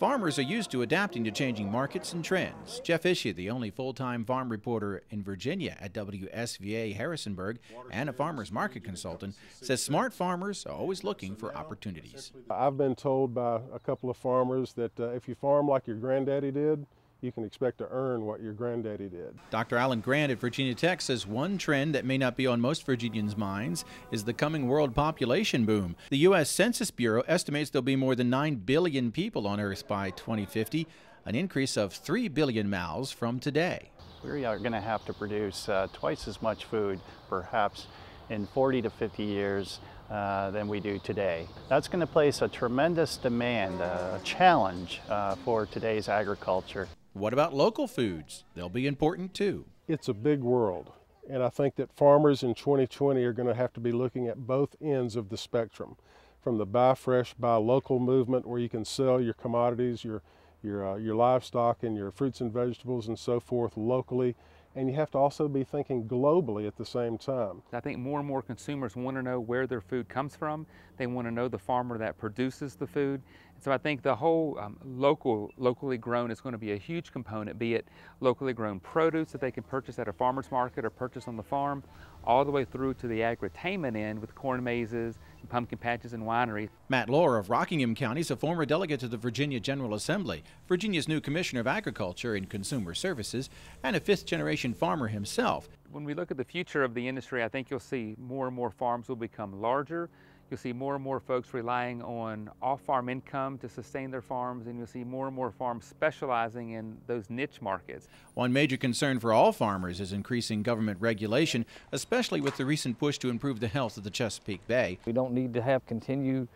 Farmers are used to adapting to changing markets and trends. Jeff Ishee, the only full-time farm reporter in Virginia at WSVA Harrisonburg and a farmer's market consultant, says smart farmers are always looking for opportunities. I've been told by a couple of farmers that if you farm like your granddaddy did, you can expect to earn what your granddaddy did. Dr. Alan Grant at Virginia Tech says one trend that may not be on most Virginians' minds is the coming world population boom. The U.S. Census Bureau estimates there'll be more than 9 billion people on Earth by 2050, an increase of 3 billion mouths from today. We are going to have to produce twice as much food, perhaps in 40 to 50 years than we do today. That's going to place a tremendous demand, a challenge for today's agriculture. What about local foods? They'll be important too. It's a big world, and I think that farmers in 2020 are going to have to be looking at both ends of the spectrum, from the buy fresh, buy local movement where you can sell your commodities, your livestock and your fruits and vegetables and so forth locally, and you have to also be thinking globally at the same time. I think more and more consumers want to know where their food comes from. They want to know the farmer that produces the food. So I think the whole locally grown is going to be a huge component, be it locally grown produce that they can purchase at a farmer's market or purchase on the farm, all the way through to the agritainment end with corn mazes, and pumpkin patches and wineries. Matt Lohr of Rockingham County is a former delegate to the Virginia General Assembly, Virginia's new Commissioner of Agriculture and Consumer Services, and a fifth-generation farmer himself. When we look at the future of the industry, I think you'll see more and more farms will become larger. You'll see more and more folks relying on off-farm income to sustain their farms, and you'll see more and more farms specializing in those niche markets. One major concern for all farmers is increasing government regulation, especially with the recent push to improve the health of the Chesapeake Bay. We don't need to have continued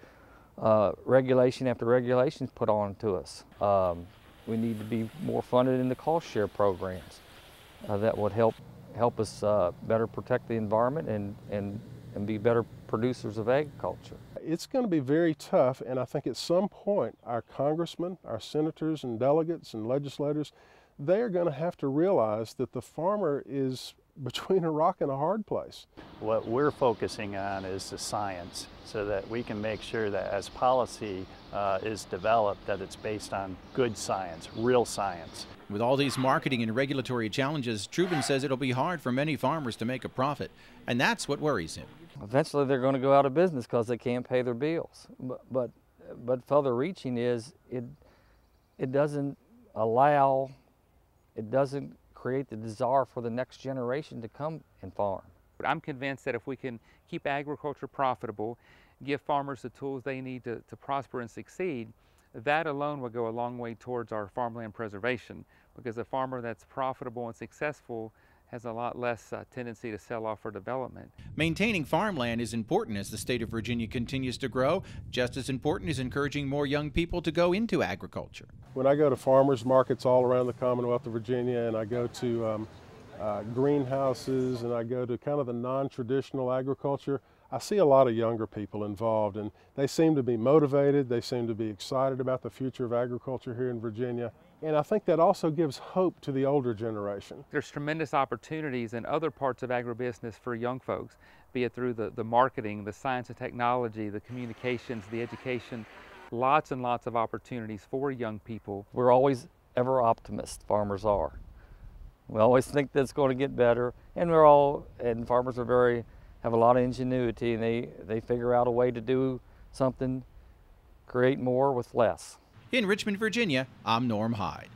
regulation after regulations put on to us. We need to be more funded in the cost share programs that would help us better protect the environment and be better producers of agriculture. It's going to be very tough, and I think at some point our congressmen, our senators and delegates and legislators, they are going to have to realize that the farmer is between a rock and a hard place. What we're focusing on is the science, so that we can make sure that as policy is developed, that it's based on good science, real science. With all these marketing and regulatory challenges, Truban says it'll be hard for many farmers to make a profit, and that's what worries him. Eventually they're going to go out of business because they can't pay their bills. But further reaching is it doesn't create the desire for the next generation to come and farm. I'm convinced that if we can keep agriculture profitable, give farmers the tools they need to prosper and succeed, that alone will go a long way towards our farmland preservation, because a farmer that's profitable and successful has a lot less tendency to sell off for development. Maintaining farmland is important as the state of Virginia continues to grow. Just as important is encouraging more young people to go into agriculture. When I go to farmers markets all around the Commonwealth of Virginia, and I go to greenhouses, and I go to kind of the non-traditional agriculture, I see a lot of younger people involved, and they seem to be motivated, they seem to be excited about the future of agriculture here in Virginia. And I think that also gives hope to the older generation. There's tremendous opportunities in other parts of agribusiness for young folks, be it through the marketing, the science and technology, the communications, the education, lots and lots of opportunities for young people. We're always ever optimists, farmers are. We always think that it's going to get better, and farmers have a lot of ingenuity, and they figure out a way to do something, create more with less. In Richmond, Virginia, I'm Norm Hyde.